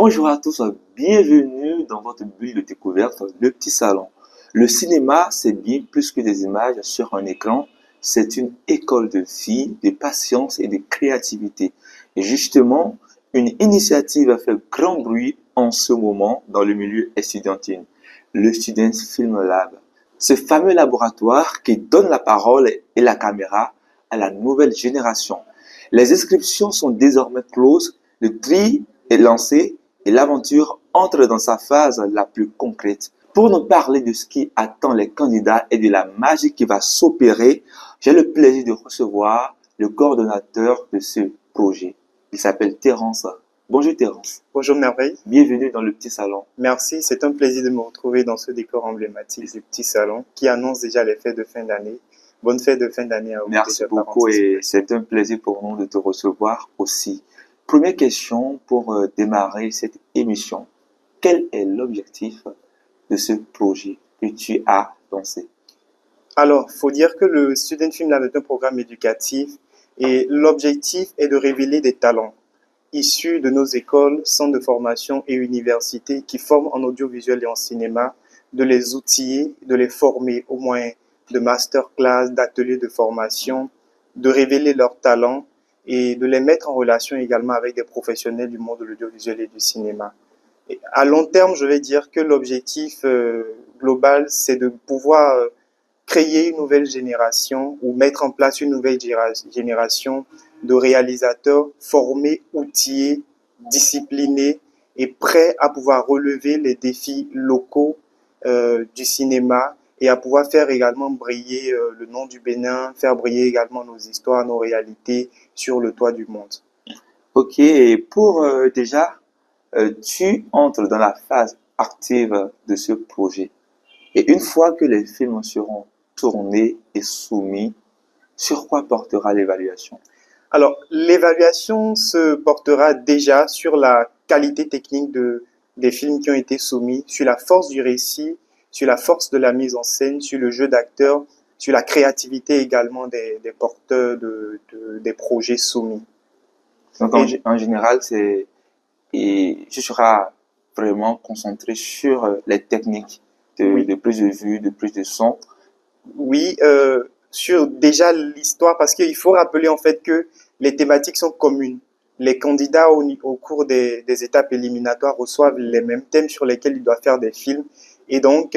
Bonjour à tous, bienvenue dans votre bulle de découverte, le petit salon. Le cinéma, c'est bien plus que des images sur un écran, c'est une école de vie, de patience et de créativité. Et justement, une initiative a fait grand bruit en ce moment dans le milieu estudiantin, le Student Film Lab. Ce fameux laboratoire qui donne la parole et la caméra à la nouvelle génération. Les inscriptions sont désormais closes, le tri est lancé et l'aventure entre dans sa phase la plus concrète. Pour nous parler de ce qui attend les candidats et de la magie qui va s'opérer, j'ai le plaisir de recevoir le coordonnateur de ce projet. Il s'appelle Terence. Bonjour Terence. Bonjour Merveille. Bienvenue dans le petit salon. Merci, c'est un plaisir de me retrouver dans ce décor emblématique du petit salon qui annonce déjà les fêtes de fin d'année. Bonne fête de fin d'année à vous. Merci beaucoup et c'est un plaisir pour nous de te recevoir aussi. Première question pour démarrer cette émission. Quel est l'objectif de ce projet que tu as lancé? Alors, faut dire que le Student Film Lab est un programme éducatif et l'objectif est de révéler des talents issus de nos écoles, centres de formation et universités qui forment en audiovisuel et en cinéma, de les outiller, de les former au moins de masterclass, d'ateliers de formation, de révéler leurs talents et de les mettre en relation également avec des professionnels du monde de l'audiovisuel et du cinéma. Et à long terme, je vais dire que l'objectif global, c'est de pouvoir créer une nouvelle génération ou mettre en place une nouvelle génération de réalisateurs formés, outillés, disciplinés et prêts à pouvoir relever les défis locaux du cinéma et à pouvoir faire également briller le nom du Bénin, faire briller également nos histoires, nos réalités sur le toit du monde. Ok, et pour déjà, tu entres dans la phase active de ce projet. Et une fois que les films seront tournés et soumis, sur quoi portera l'évaluation? Alors, l'évaluation se portera déjà sur la qualité technique des films qui ont été soumis, sur la force du récit, sur la force de la mise en scène, sur le jeu d'acteurs, sur la créativité également des porteurs des projets soumis. Donc, en général, tu seras vraiment concentré sur les techniques Oui. de prise de vue, de prise de son. Oui, sur déjà l'histoire, parce qu'il faut rappeler en fait que les thématiques sont communes. Les candidats au cours des étapes éliminatoires reçoivent les mêmes thèmes sur lesquels ils doivent faire des films. Et donc,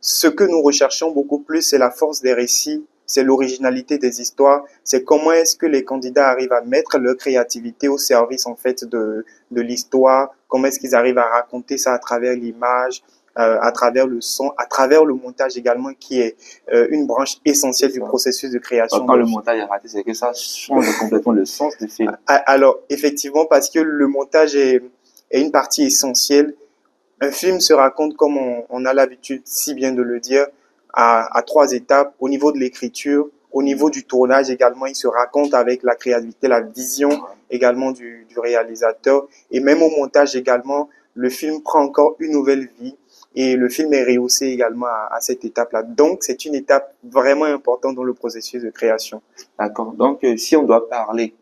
ce que nous recherchons beaucoup plus, c'est la force des récits, c'est l'originalité des histoires, c'est comment est-ce que les candidats arrivent à mettre leur créativité au service en fait de l'histoire, comment est-ce qu'ils arrivent à raconter ça à travers l'image, à travers le son, à travers le montage également, qui est une branche essentielle du processus de création. Quand le montage est raté, c'est que ça change complètement le sens du film. Alors, effectivement, parce que le montage est une partie essentielle. Un film se raconte, comme on a l'habitude si bien de le dire, à trois étapes. Au niveau de l'écriture, au niveau du tournage également, il se raconte avec la créativité, la vision également du réalisateur. Et même au montage également, le film prend encore une nouvelle vie. Et le film est rehaussé également à cette étape-là. Donc, c'est une étape vraiment importante dans le processus de création. D'accord. Donc, si on doit parler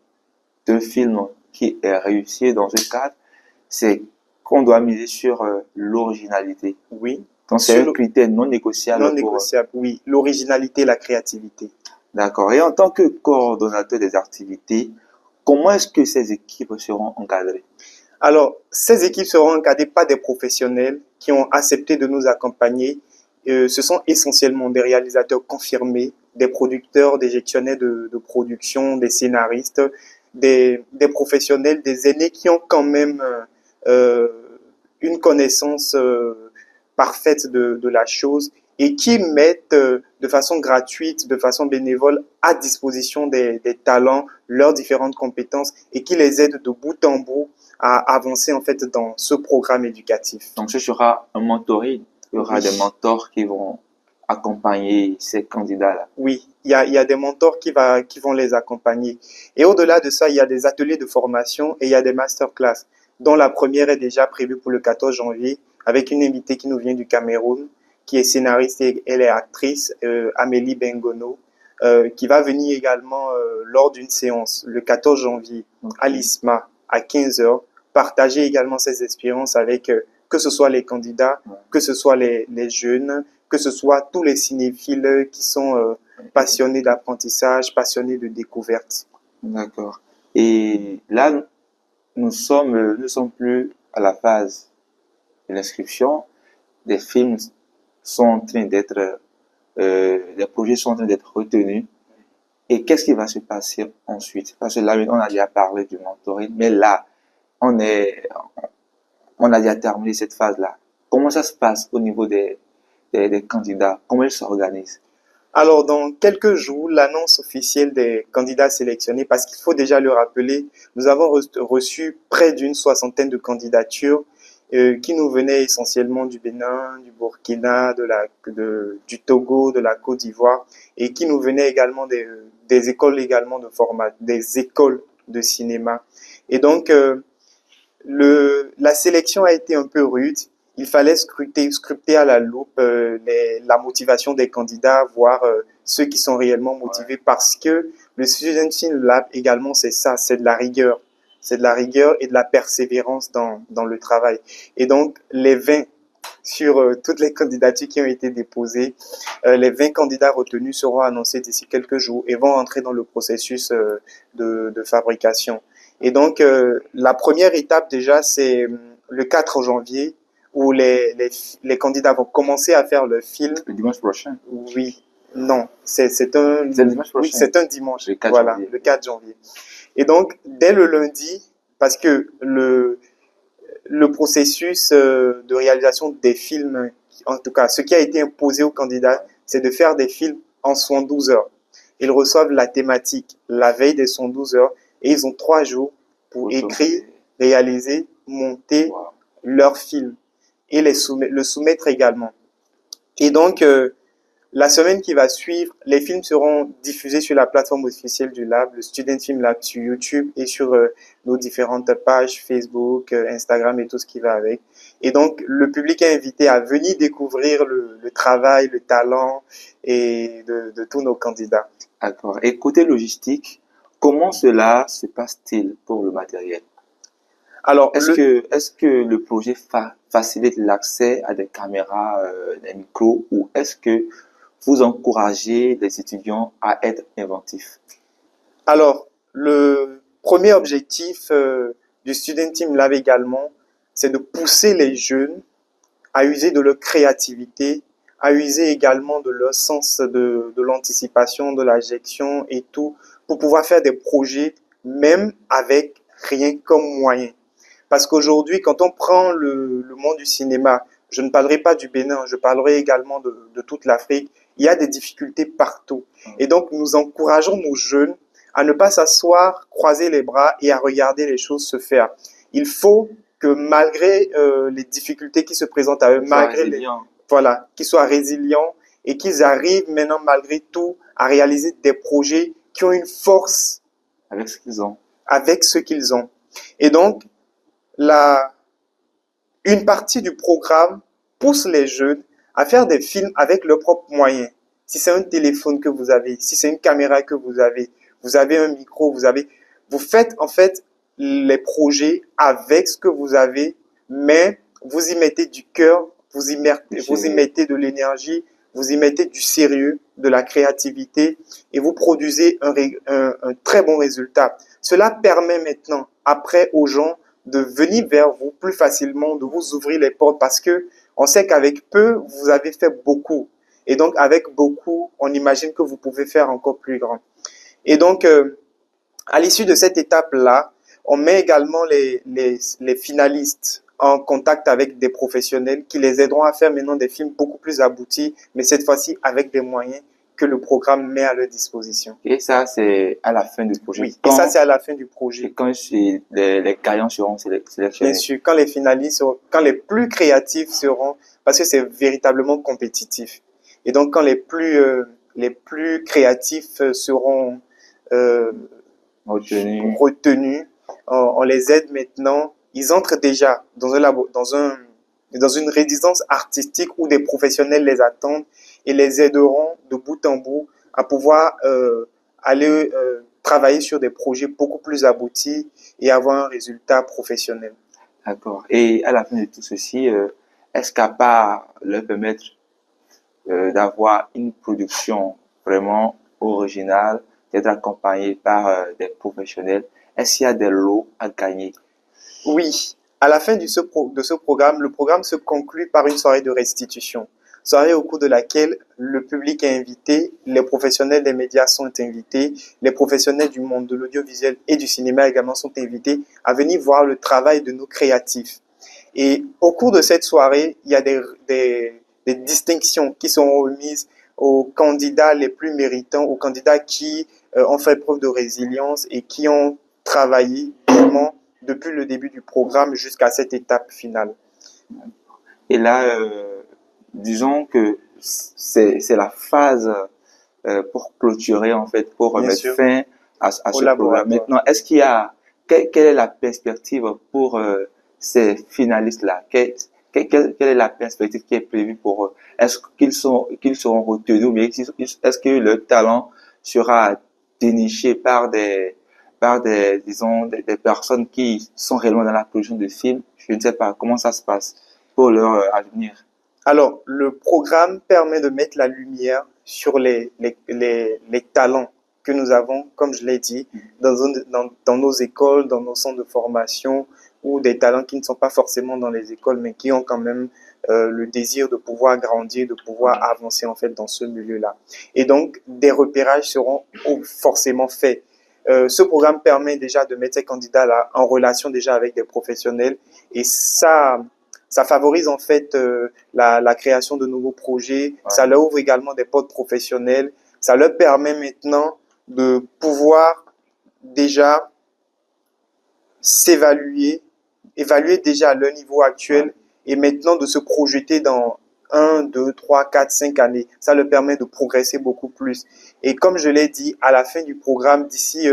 d'un film qui est réussi dans ce cadre, c'est qu'on doit miser sur l'originalité. Oui. Donc, c'est un critère non négociable. Non négociable, oui. L'originalité, la créativité. D'accord. Et en tant que coordonnateur des activités, comment est-ce que ces équipes seront encadrées? Alors, ces équipes seront encadrées par des professionnels qui ont accepté de nous accompagner. Ce sont essentiellement des réalisateurs confirmés, des producteurs, des gestionnaires de production, des scénaristes, des professionnels, des aînés qui ont quand même une connaissance parfaite de la chose et qui mettent de façon gratuite, de façon bénévole à disposition des talents, leurs différentes compétences et qui les aident de bout en bout à avancer en fait dans ce programme éducatif. Donc ce sera un mentoring, il y aura des mentors qui vont accompagner ces candidats-là. Oui, il y a des mentors qui vont les accompagner. Et au-delà de ça, il y a des ateliers de formation et il y a des masterclass, dont la première est déjà prévue pour le 14 janvier avec une invitée qui nous vient du Cameroun, qui est scénariste et elle est actrice, Amélie Bengono, qui va venir également lors d'une séance le 14 janvier à l'ISMA à 15h partager également ces expériences avec que ce soit les candidats, que ce soit les jeunes, que ce soit tous les cinéphiles qui sont passionnés d'apprentissage, passionnés de découverte. D'accord. Et là, nous ne sommes plus à la phase de l'inscription. Des films sont en train d'être, des projets sont en train d'être retenus. Et qu'est-ce qui va se passer ensuite? Parce que là, on a déjà parlé du mentoring, mais là, on est, on a déjà terminé cette phase-là. Comment ça se passe au niveau des candidats? Comment ils s'organisent? Alors, dans quelques jours, l'annonce officielle des candidats sélectionnés, parce qu'il faut déjà le rappeler, nous avons reçu près d'une soixantaine de candidatures qui nous venaient essentiellement du Bénin, du Burkina, du Togo, de la Côte d'Ivoire, et qui nous venaient également des écoles également de format, des écoles de cinéma. Et donc, la sélection a été un peu rude. Il fallait scruter à la loupe la motivation des candidats, voir ceux qui sont réellement motivés, parce que le Student Film Lab également, c'est ça, c'est de la rigueur. C'est de la rigueur et de la persévérance dans le travail. Et donc, les 20 sur toutes les candidatures qui ont été déposées, les 20 candidats retenus seront annoncés d'ici quelques jours et vont entrer dans le processus de fabrication. Et donc, la première étape déjà, c'est le 4 janvier où les candidats vont commencer à faire le film. Le dimanche prochain. Oui, non, c'est un, C'est le dimanche oui, prochain. c'est un dimanche. Le 4 Voilà, janvier. le 4 janvier. Et donc, dès le lundi, parce que le processus de réalisation des films, en tout cas, ce qui a été imposé aux candidats, c'est de faire des films en 112 heures. Ils reçoivent la thématique la veille des 112 heures et ils ont 3 jours pour écrire, réaliser, monter Wow. leur film et le soumettre également. Et donc, la semaine qui va suivre, les films seront diffusés sur la plateforme officielle du Lab, le Student Film Lab sur YouTube et sur nos différentes pages Facebook, Instagram et tout ce qui va avec. Et donc, le public est invité à venir découvrir le travail, le talent et de tous nos candidats. D'accord. Et côté logistique, comment cela se passe-t-il pour le matériel? Alors, Est-ce que le projet facilite l'accès à des caméras, des micros, ou est-ce que vous encouragez les étudiants à être inventifs? Alors, le premier objectif du Student Team Lab également, c'est de pousser les jeunes à user de leur créativité, à user également de leur sens de l'anticipation, de la gestion et tout, pour pouvoir faire des projets même avec rien comme moyen. Parce qu'aujourd'hui, quand on prend le monde du cinéma, je ne parlerai pas du Bénin, je parlerai également de toute l'Afrique, il y a des difficultés partout. Et donc, nous encourageons nos jeunes à ne pas s'asseoir, croiser les bras et à regarder les choses se faire. Il faut que malgré les difficultés qui se présentent à eux, voilà, qu'ils soient résilients et qu'ils arrivent maintenant malgré tout à réaliser des projets qui ont une force Avec ce qu'ils ont. avec ce qu'ils ont. Et donc, la, une partie du programme pousse les jeunes à faire des films avec leurs propres moyens. Si c'est un téléphone que vous avez, si c'est une caméra que vous avez un micro, vous faites en fait les projets avec ce que vous avez, mais vous y mettez du cœur, vous y mettez de l'énergie, vous y mettez du sérieux, de la créativité et vous produisez un très bon résultat. Cela permet maintenant, après, aux gens de venir vers vous plus facilement, de vous ouvrir les portes parce que on sait qu'avec peu, vous avez fait beaucoup. Et donc, avec beaucoup, on imagine que vous pouvez faire encore plus grand. Et donc, à l'issue de cette étape-là, on met également les finalistes en contact avec des professionnels qui les aideront à faire maintenant des films beaucoup plus aboutis, mais cette fois-ci avec des moyens que le programme met à leur disposition. Et ça, c'est à la fin du projet. Oui, et ça, c'est à la fin du projet. Et quand les gagnants seront sélectionnés. Bien sûr, quand les finalistes seront, quand les plus créatifs seront, parce que c'est véritablement compétitif. Et donc, quand les plus créatifs seront retenus, on les aide maintenant. Ils entrent déjà dans un labo, dans une résidence artistique où des professionnels les attendent et les aideront de bout en bout à pouvoir aller travailler sur des projets beaucoup plus aboutis et avoir un résultat professionnel. D'accord. Et à la fin de tout ceci, est-ce qu'à part leur permettre d'avoir une production vraiment originale, d'être accompagné par des professionnels, est-ce qu'il y a des lots à gagner? Oui, à la fin de ce programme, le programme se conclut par une soirée de restitution. Soirée au cours de laquelle le public est invité, les professionnels des médias sont invités, les professionnels du monde de l'audiovisuel et du cinéma également sont invités à venir voir le travail de nos créatifs. Et au cours de cette soirée, il y a des distinctions qui sont remises aux candidats les plus méritants, aux candidats qui ont fait preuve de résilience et qui ont travaillé vraiment depuis le début du programme jusqu'à cette étape finale. Et là, disons que c'est la phase pour clôturer, en fait, pour Bien mettre sûr, fin à au ce programme. laboratoire. Maintenant, est-ce qu'il y a, quelle est la perspective pour ces finalistes-là? Quelle est la perspective qui est prévue pour eux? Est-ce qu'ils seront retenus ou bien est-ce que leur talent sera déniché disons, des personnes qui sont réellement dans la production de films? Je ne sais pas comment ça se passe pour leur avenir. Alors, le programme permet de mettre la lumière sur les talents que nous avons, comme je l'ai dit, dans nos écoles, dans nos centres de formation, ou des talents qui ne sont pas forcément dans les écoles, mais qui ont quand même le désir de pouvoir grandir, de pouvoir avancer en fait dans ce milieu-là. Et donc, des repérages seront forcément faits. Ce programme permet déjà de mettre ces candidats-là en relation déjà avec des professionnels et ça favorise en fait la création de nouveaux projets, Ouais. ça leur ouvre également des portes professionnelles, ça leur permet maintenant de pouvoir déjà s'évaluer, évaluer déjà leur niveau actuel et maintenant de se projeter dans 1, 2, 3, 4, 5 années. Ça leur permet de progresser beaucoup plus. Et comme je l'ai dit, à la fin du programme, d'ici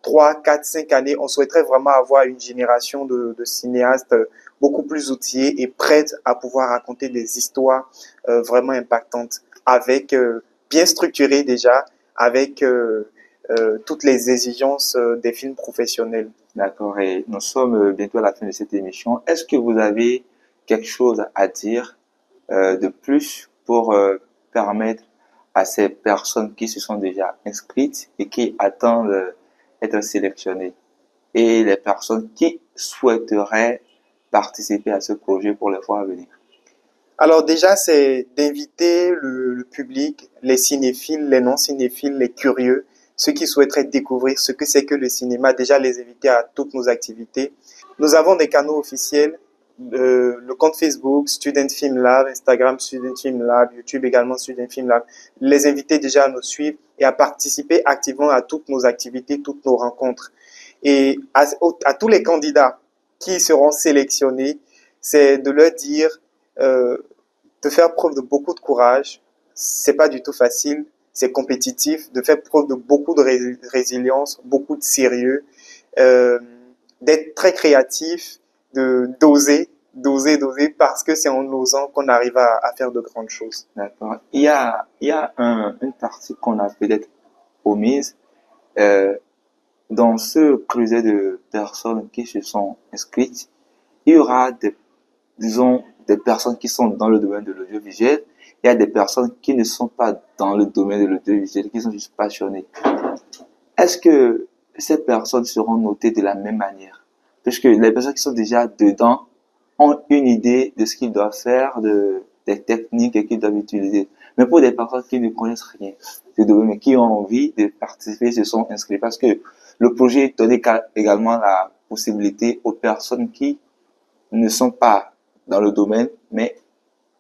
3, 4, 5 années, on souhaiterait vraiment avoir une génération de cinéastes beaucoup plus outillés et prêtes à pouvoir raconter des histoires vraiment impactantes, avec bien structurées déjà, avec toutes les exigences des films professionnels. D'accord. Et nous sommes bientôt à la fin de cette émission. Est-ce que vous avez quelque chose à dire de plus pour permettre à ces personnes qui se sont déjà inscrites et qui attendent être sélectionnées et les personnes qui souhaiteraient participer à ce projet pour les fois à venir? Alors déjà, c'est d'inviter le public, les cinéphiles, les non-cinéphiles, les curieux, ceux qui souhaiteraient découvrir ce que c'est que le cinéma, déjà les inviter à toutes nos activités. Nous avons des canaux officiels, le compte Facebook Student Film Lab, Instagram Student Film Lab, YouTube également Student Film Lab. Les inviter déjà à nous suivre et à participer activement à toutes nos activités, toutes nos rencontres. Et à tous les candidats qui seront sélectionnés, c'est de leur dire euh, de faire preuve de beaucoup de courage. C'est pas du tout facile, c'est compétitif, de faire preuve de beaucoup de résilience, beaucoup de sérieux, euh, d'être très créatif, de d'oser, parce que c'est en osant qu'on arrive à faire de grandes choses. D'accord. Il y a une partie qu'on a peut-être omise. Euh, Dans ce creuset de personnes qui se sont inscrites, il y aura disons, des personnes qui sont dans le domaine de l'audiovisuel. Il y a des personnes qui ne sont pas dans le domaine de l'audiovisuel, qui sont juste passionnées. Est-ce que ces personnes seront notées de la même manière? Puisque les personnes qui sont déjà dedans ont une idée de ce qu'ils doivent faire, des techniques qu'ils doivent utiliser. Mais pour des personnes qui ne connaissent rien du domaine, mais qui ont envie de participer, se sont inscrits. Parce que le projet donne également la possibilité aux personnes qui ne sont pas dans le domaine, mais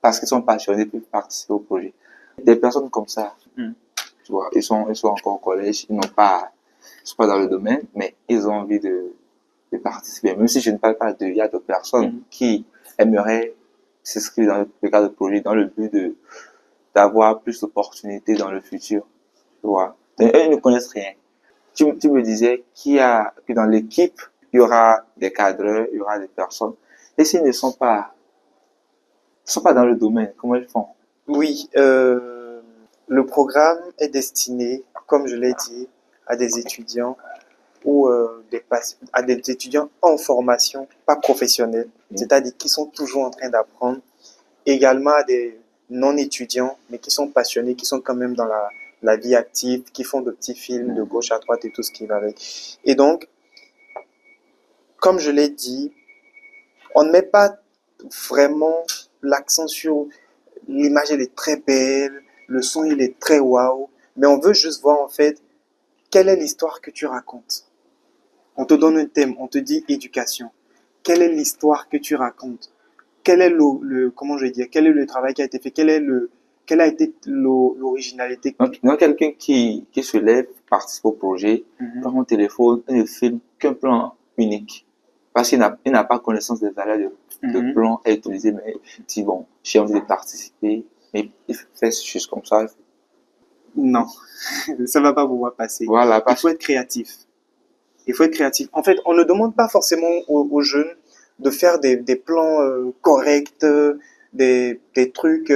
parce qu'ils sont passionnés, peuvent participer au projet. Des personnes comme ça, tu vois, ils sont encore au collège, ils sont pas dans le domaine, mais ils ont envie de participer. Même si je ne parle pas il y a d'autres personnes qui aimeraient s'inscrire dans le cadre de projet dans le but d'avoir plus d'opportunités dans le futur, tu vois. Et eux, ils ne connaissent rien. Tu me disais que dans l'équipe, il y aura des cadreurs, il y aura des personnes. Et s'ils ne sont pas dans le domaine, comment ils font? Oui, le programme est destiné, comme je l'ai dit, à des étudiants ou à des étudiants en formation, pas professionnelle, c'est-à-dire qui sont toujours en train d'apprendre, également à des non-étudiants, mais qui sont passionnés, qui sont quand même dans la vie active, qui font de petits films de gauche à droite et tout ce qui va avec. Et donc, comme je l'ai dit, on ne met pas vraiment l'accent sur l'image, elle est très belle, le son, il est très waouh, mais on veut juste voir en fait quelle est l'histoire que tu racontes. On te donne un thème, on te dit éducation. Quelle est l'histoire que tu racontes? Quel est comment je vais dire, quel est le travail qui a été fait? Quelle a été l'originalité? Donc quelqu'un qui se lève, participe au projet, prend mon téléphone et ne filme qu'un plan unique. Parce qu'il n'a pas connaissance des valeurs de plan à utiliser, mais il dit, bon, j'ai envie de participer, mais il fait juste comme ça. Non, ça va pas pouvoir passer. Voilà, Il faut être créatif. Il faut être créatif. En fait, on ne demande pas forcément aux jeunes de faire des plans corrects, des trucs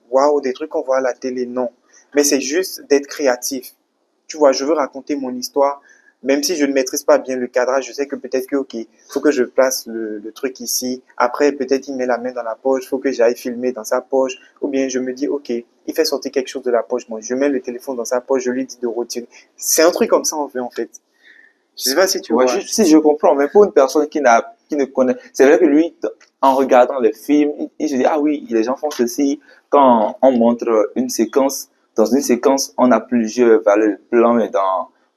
waouh, des trucs qu'on voit à la télé, non. Mais c'est juste d'être créatif. Tu vois, je veux raconter mon histoire, même si je ne maîtrise pas bien le cadrage, je sais que peut-être que, ok, faut que je place le truc ici. Après, peut-être il met la main dans la poche, faut que j'aille filmer dans sa poche. Ou bien je me dis, ok, il fait sortir quelque chose de la poche. Moi, je mets le téléphone dans sa poche, je lui dis de retirer. C'est un truc comme ça, on fait, en fait. Je sais pas si tu vois. Si je comprends, mais pour une personne qui ne connaît, c'est vrai que lui, en regardant les films, il se dit, ah oui, les gens font ceci. Quand on montre une séquence, dans une séquence, on a plusieurs valeurs de plan,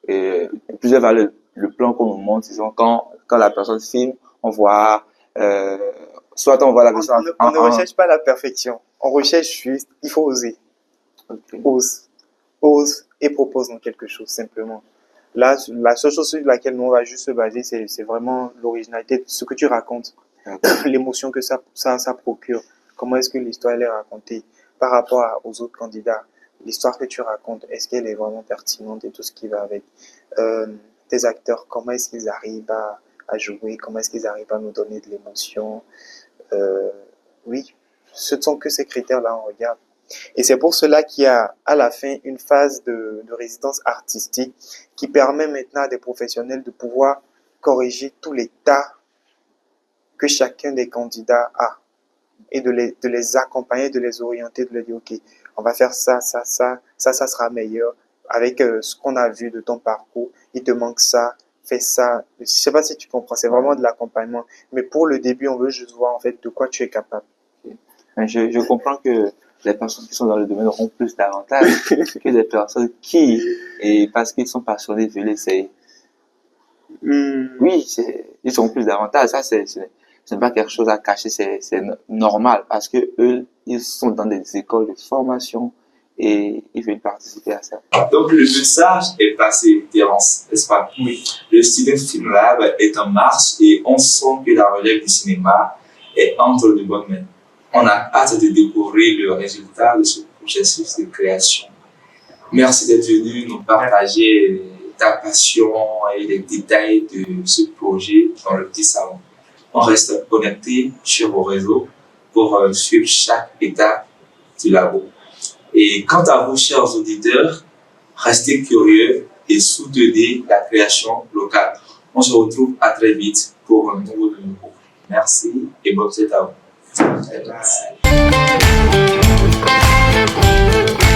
et plusieurs valeurs, le plan qu'on nous montre, disons, quand la personne filme, on voit, soit on voit la personne on ne recherche pas la perfection. On recherche juste, il faut oser. Okay. Ose et propose dans quelque chose, simplement. Là, la seule chose sur laquelle nous on va juste se baser, c'est vraiment l'originalité, ce que tu racontes, l'émotion que ça procure. Comment est-ce que l'histoire elle est racontée par rapport aux autres candidats? L'histoire que tu racontes, est-ce qu'elle est vraiment pertinente et tout ce qui va avec? Tes acteurs, comment est-ce qu'ils arrivent à jouer? Comment est-ce qu'ils arrivent à nous donner de l'émotion? Oui, ce ne sont que ces critères-là, on regarde. Et c'est pour cela qu'il y a à la fin une phase de résidence artistique qui permet maintenant à des professionnels de pouvoir corriger tous les tas que chacun des candidats a et de les accompagner, de les orienter, de leur dire ok, on va faire ça sera meilleur avec ce qu'on a vu de ton parcours, il te manque ça, fais ça. Je sais pas si tu comprends, c'est vraiment de l'accompagnement. Mais pour le début, on veut juste voir en fait de quoi tu es capable. Je comprends que les personnes qui sont dans le domaine auront plus d'avantages que des personnes qui, et parce qu'ils sont passionnés, veulent essayer. Oui, ils ont plus d'avantages. Ça, ce n'est pas quelque chose à cacher, c'est normal parce que eux, ils sont dans des écoles de formation et ils veulent participer à ça. Donc, le message est passé, Terence, n'est-ce pas? Oui. Le Student Film Lab est en marche et on sent que la relève du cinéma est entre de bonnes mains. On a hâte de découvrir le résultat de ce processus de création. Merci d'être venu nous partager ta passion et les détails de ce projet dans le petit salon. On reste connecté sur vos réseaux pour suivre chaque étape du labo. Et quant à vous, chers auditeurs, restez curieux et soutenez la création locale. On se retrouve à très vite pour un nouveau numéro. Merci et bonne fête à vous. Bye bye.